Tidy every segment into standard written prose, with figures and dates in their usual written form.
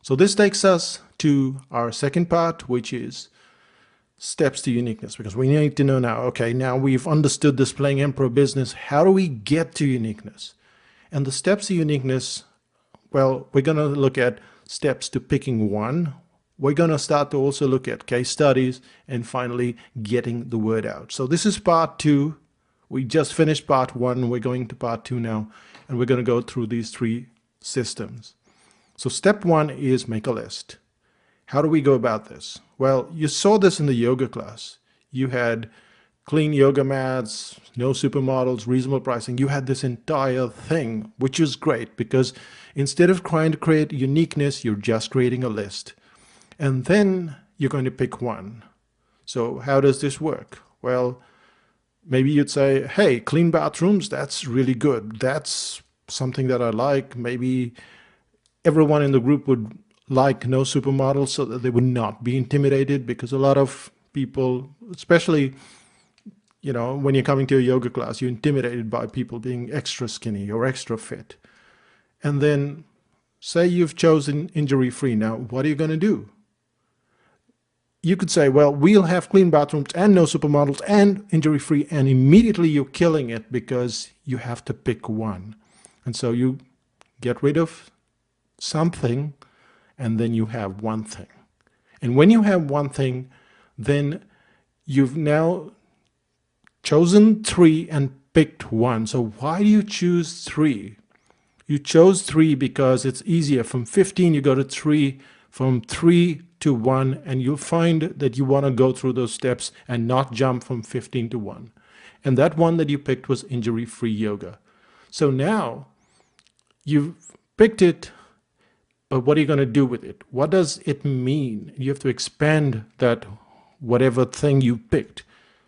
So this takes us to our second part, which is steps to uniqueness, because we need to know now, okay, now we've understood this playing emperor business. How do we get to uniqueness? And the steps to uniqueness, well, we're going to look at steps to picking one. We're going to start to also look at case studies and finally getting the word out. So this is part two. We just finished part one. We're going to part two now, and we're going to go through these three systems. So step one is make a list. How do we go about this? Well, you saw this in the yoga class. You had clean yoga mats, no supermodels, reasonable pricing. You had this entire thing, which is great because instead of trying to create uniqueness, you're just creating a list. And then you're going to pick one. So how does this work? Well, maybe you'd say, hey, clean bathrooms, that's really good. That's something that I like. Maybe everyone in the group would like no supermodels so that they would not be intimidated, because a lot of people, especially, you know, when you're coming to a yoga class, you're intimidated by people being extra skinny or extra fit. And then say you've chosen injury-free. Now, what are you going to do? You could say, well, we'll have clean bathrooms and no supermodels and injury-free, and immediately you're killing it because you have to pick one. And so you get rid of something, and then you have one thing. And when you have one thing, then you've now chosen three and picked one. So why do you choose three? You chose three because it's easier. From 15, you go to three, from 3 to 1, and you'll find that you want to go through those steps and not jump from 15 to 1. And that one that you picked was injury-free yoga. So now you've picked it, but what are you going to do with it? What does it mean? You have to expand that whatever thing you picked.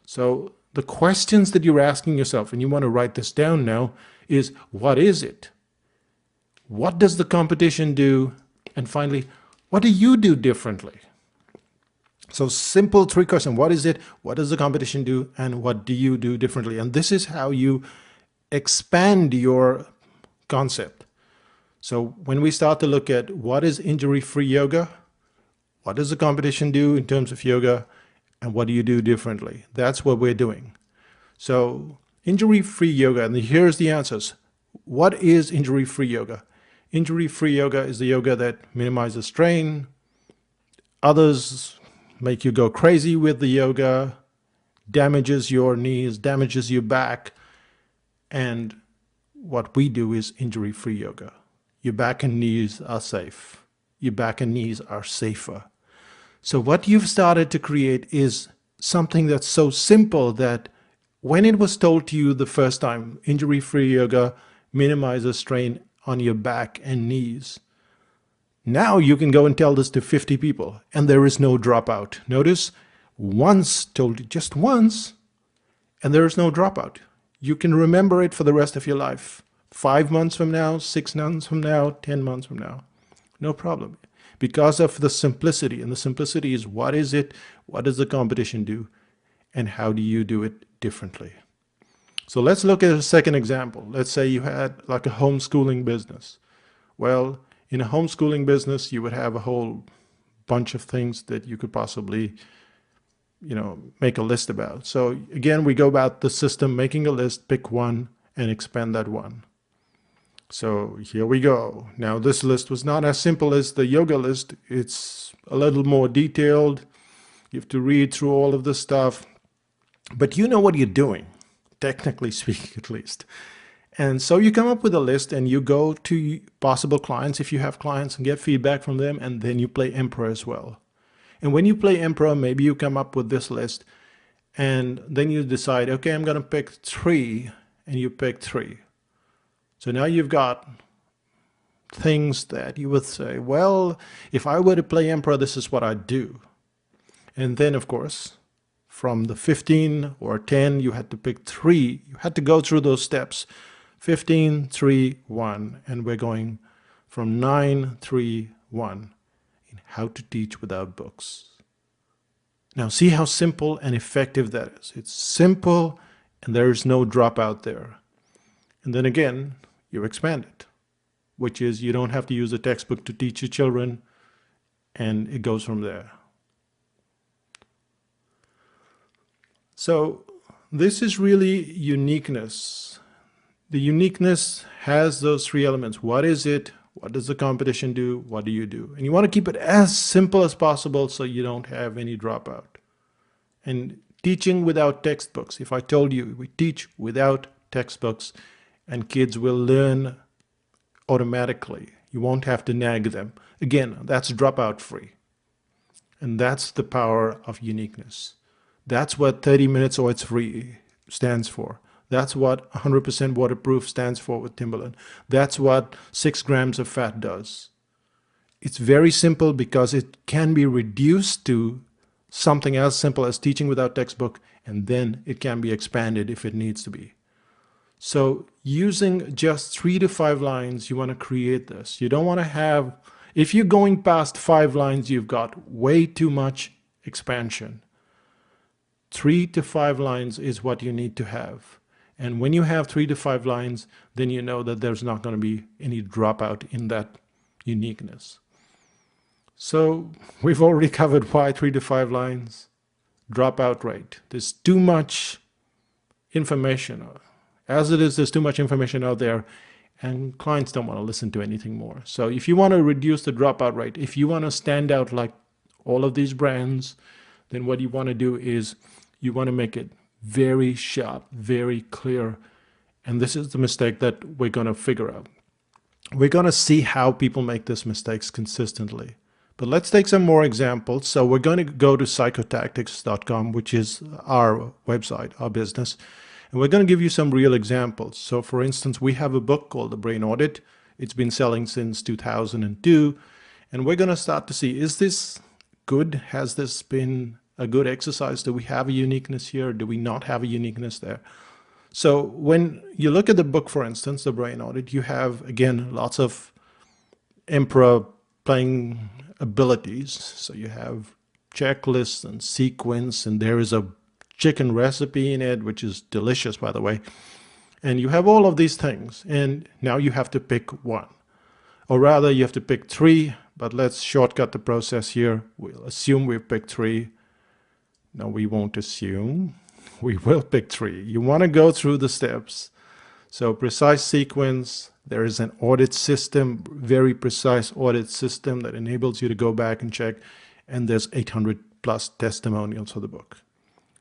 So the questions that you're asking yourself, and you want to write this down now, is what is it? What does the competition do? And finally, what do you do differently? So simple three questions. What is it? What does the competition do? And what do you do differently? And this is how you expand your concept. So when we start to look at what is injury-free yoga, what does the competition do in terms of yoga, and what do you do differently? That's what we're doing. So injury-free yoga, and here's the answers. What is injury-free yoga? Injury-free yoga is the yoga that minimizes strain. Others make you go crazy with the yoga, damages your knees, damages your back. And what we do is injury-free yoga. Your back and knees are safe. Your back and knees are safer. So what you've started to create is something that's so simple that when it was told to you the first time, injury-free yoga minimizes strain on your back and knees, now you can go and tell this to 50 people and there is no dropout. Notice, once told you, just once, and there is no dropout. You can remember it for the rest of your life. 5 months from now, 6 months from now, 10 months from now. No problem. Because of the simplicity. And the simplicity is, what is it? What does the competition do? And how do you do it differently? So let's look at a second example. Let's say you had like a homeschooling business. Well, in a homeschooling business, you would have a whole bunch of things that you could possibly, make a list about. So again, we go about the system, making a list, pick one, and expand that one. So here we go. Now this list was not as simple as the yoga list. It's a little more detailed. You have to read through all of this stuff, but you know what you're doing, technically speaking at least. And so you come up with a list and you go to possible clients if you have clients and get feedback from them, and then you play Emperor as well. And when you play Emperor, maybe you come up with this list and then you decide, okay, I'm going to pick 3, and you pick 3. So now you've got things that you would say, well, if I were to play Emperor, this is what I'd do. And then, of course, from the 15 or 10, you had to pick 3. You had to go through those steps. 15, 3, 1. And we're going from 9, 3, 1 in how to teach without books. Now see how simple and effective that is. It's simple and there is no dropout there. And then again, you expand it, which is you don't have to use a textbook to teach your children. and it goes from there. So this is really uniqueness. The uniqueness has those three elements. What is it? What does the competition do? What do you do? And you want to keep it as simple as possible so you don't have any dropout. And teaching without textbooks. If I told you we teach without textbooks and kids will learn automatically, you won't have to nag them. Again, that's dropout free. And that's the power of uniqueness. That's what 30 minutes or it's free stands for. That's what 100% waterproof stands for with Timberland. That's what 6 grams of fat does. It's very simple because it can be reduced to something as simple as teaching without textbook, and then it can be expanded if it needs to be. So using just 3 to 5 lines, you want to create this. You don't want to have, if you're going past 5 lines, you've got way too much expansion. 3 to 5 lines is what you need to have. And when you have 3 to 5 lines, then you know that there's not going to be any dropout in that uniqueness. So we've already covered why 3 to 5 lines. Dropout rate. There's too much information. As it is, there's too much information out there, and clients don't want to listen to anything more. So if you want to reduce the dropout rate, if you want to stand out like all of these brands, then what you want to do is you want to make it very sharp, very clear. And this is the mistake that we're going to figure out. We're going to see how people make these mistakes consistently. But let's take some more examples. So we're going to go to psychotactics.com, which is our website, our business. And we're going to give you some real examples. So for instance, we have a book called The Brain Audit. It's been selling since 2002. And we're going to start to see, is this good? Has this been a good exercise? Do we have a uniqueness here? Do we not have a uniqueness there? So when you look at the book, for instance, The Brain Audit, you have, again, lots of Emperor playing abilities. So you have checklists and sequence, and there is a chicken recipe in it, which is delicious, by the way. And you have all of these things, and now you have to pick one. Or rather, you have to pick 3, but let's shortcut the process here. We'll assume we've picked 3. No, we won't assume. We will pick 3. You want to go through the steps. So precise sequence, there is an audit system, very precise audit system that enables you to go back and check. And there's 800 plus testimonials for the book.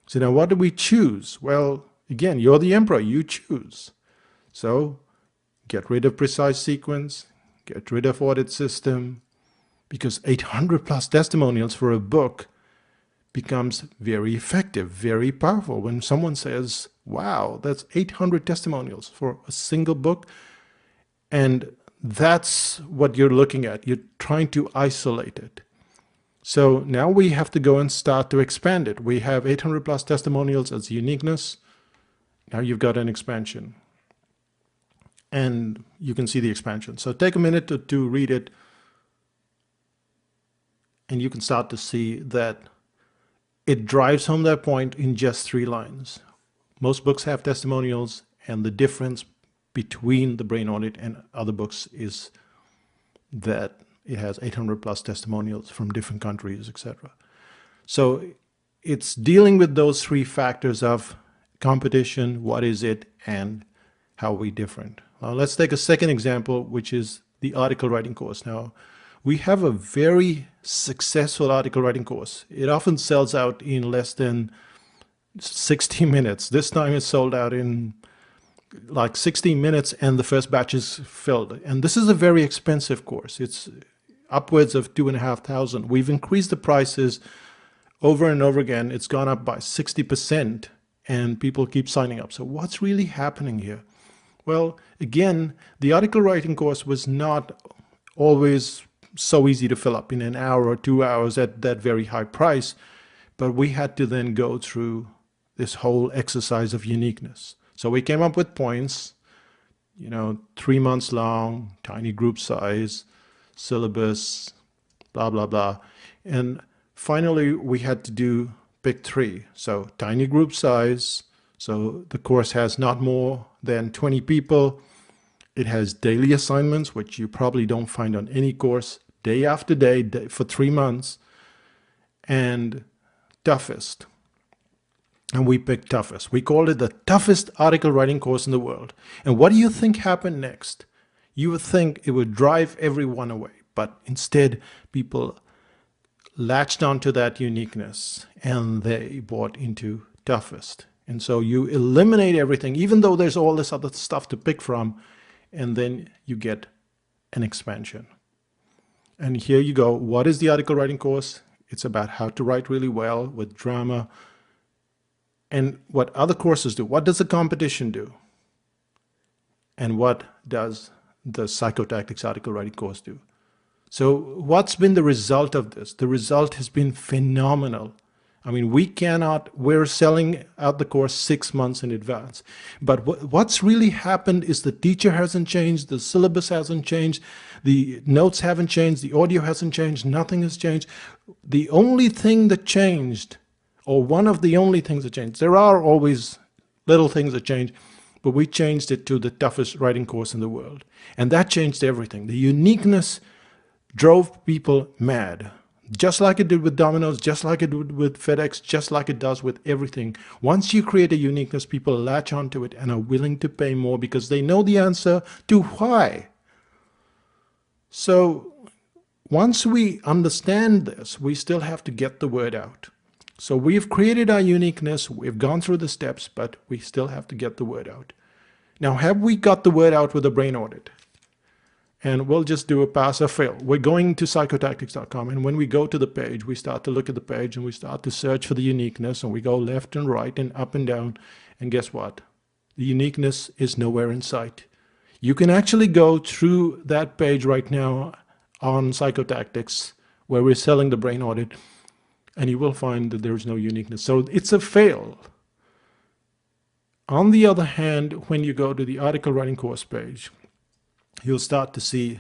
So now what do we choose? Well, again, you're the emperor, you choose. So get rid of precise sequence, get rid of audit system, because 800 plus testimonials for a book becomes very effective, very powerful. When someone says, wow, that's 800 testimonials for a single book. And that's what you're looking at. You're trying to isolate it. So now we have to go and start to expand it. We have 800 plus testimonials as uniqueness. Now you've got an expansion. And you can see the expansion. So take a minute to read it. And you can start to see that it drives home that point in just 3 lines. Most books have testimonials, and the difference between The Brain Audit and other books is that it has 800 plus testimonials from different countries, etc. So it's dealing with those 3 factors of competition, what is it, and how are we different. Now let's take a second example, which is the article writing course. Now, we have a very successful article writing course. It often sells out in less than 60 minutes. This time it's sold out in like 60 minutes and the first batch is filled. And this is a very expensive course. It's upwards of $2,500. We've increased the prices over and over again. It's gone up by 60% and people keep signing up. So what's really happening here? Well, again, the article writing course was not always so easy to fill up in an hour or 2 hours at that very high price, but we had to then go through this whole exercise of uniqueness. So we came up with points, 3 months long, tiny group size, syllabus, blah, blah, blah. And finally, we had to pick 3. So tiny group size. So the course has not more than 20 people. It has daily assignments, which you probably don't find on any course. day after day, for 3 months, and toughest. And we picked toughest. We called it the toughest article writing course in the world. And what do you think happened next? You would think it would drive everyone away, but instead people latched onto that uniqueness and they bought into toughest. And so you eliminate everything, even though there's all this other stuff to pick from, and then you get an expansion. And here you go. What is the article writing course? It's about how to write really well with drama. And what other courses do. What does the competition do? And what does the Psychotactics article writing course do? So what's been the result of this? The result has been phenomenal. I mean, we're selling out the course 6 months in advance. But what's really happened is the teacher hasn't changed, the syllabus hasn't changed, the notes haven't changed, the audio hasn't changed, nothing has changed. The only thing that changed, or one of the only things that changed, there are always little things that change, but we changed it to the toughest writing course in the world. And that changed everything. The uniqueness drove people mad. Just like it did with Domino's, just like it did with FedEx, just like it does with everything. Once you create a uniqueness, people latch onto it and are willing to pay more because they know the answer to why. So once we understand this, we still have to get the word out. So we've created our uniqueness, we've gone through the steps, but we still have to get the word out. Now, have we got the word out with a brain audit? And we'll just do a pass or fail. We're going to psychotactics.com, and when we go to the page, we start to look at the page and we start to search for the uniqueness, and we go left and right and up and down. And guess what? The uniqueness is nowhere in sight. You can actually go through that page right now on Psychotactics, where we're selling the brain audit, and you will find that there's no uniqueness. So it's a fail. On the other hand, when you go to the article writing course page, you'll start to see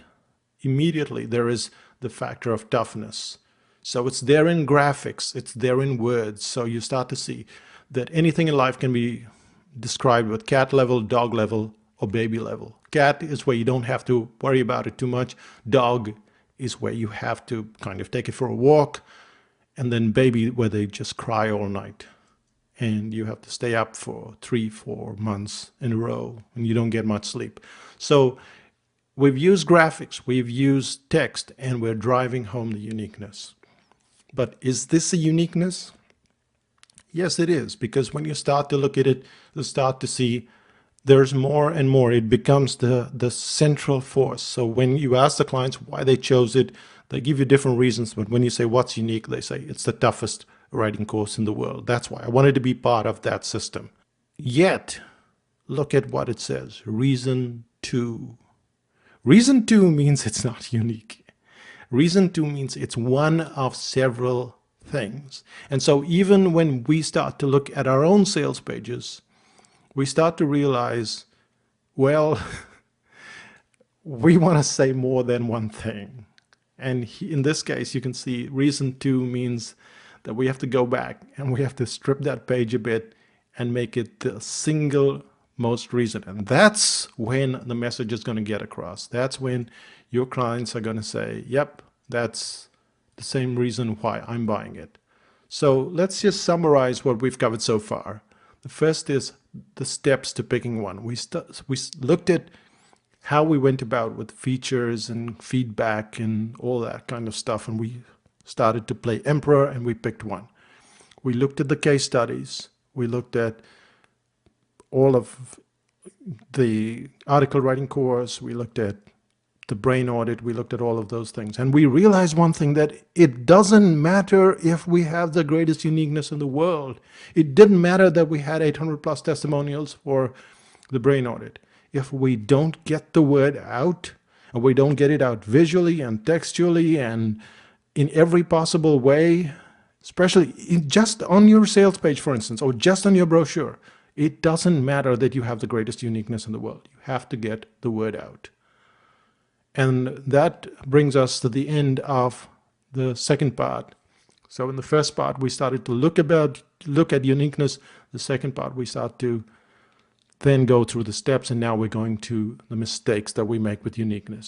immediately there is the factor of toughness. So it's there in graphics, it's there in words. So you start to see that anything in life can be described with cat level, dog level, or baby level. Cat is where you don't have to worry about it too much. Dog is where you have to kind of take it for a walk. And then baby, where they just cry all night. And you have to stay up for 3-4 months in a row and you don't get much sleep. So we've used graphics, we've used text, and we're driving home the uniqueness. But is this a uniqueness? Yes, it is, because when you start to look at it, you start to see there's more and more. It becomes the central force. So when you ask the clients why they chose it, they give you different reasons. But when you say what's unique, they say it's the toughest writing course in the world. That's why I wanted to be part of that system. Yet, look at what it says. Reason 2. Reason 2 means it's not unique. Reason 2 means it's one of several things. And so even when we start to look at our own sales pages, we start to realize, well, we want to say more than one thing. And in this case, you can see reason 2 means that we have to go back and we have to strip that page a bit and make it the single most reason. And that's when the message is going to get across. That's when your clients are going to say, yep, that's the same reason why I'm buying it. So let's just summarize what we've covered so far. The first is the steps to picking one. We looked at how we went about with features and feedback and all that kind of stuff. And we started to play Emperor and we picked one. We looked at the case studies. We looked at all of the article writing course. We looked at the brain audit. We looked at all of those things. And we realized one thing, that it doesn't matter if we have the greatest uniqueness in the world. It didn't matter that we had 800 plus testimonials for the brain audit. If we don't get the word out, and we don't get it out visually and textually and in every possible way, especially just on your sales page, for instance, or just on your brochure, it doesn't matter that you have the greatest uniqueness in the world. You have to get the word out. And that brings us to the end of the second part. So in the first part, we started to look at uniqueness. The second part, we start to then go through the steps, and now we're going to the mistakes that we make with uniqueness.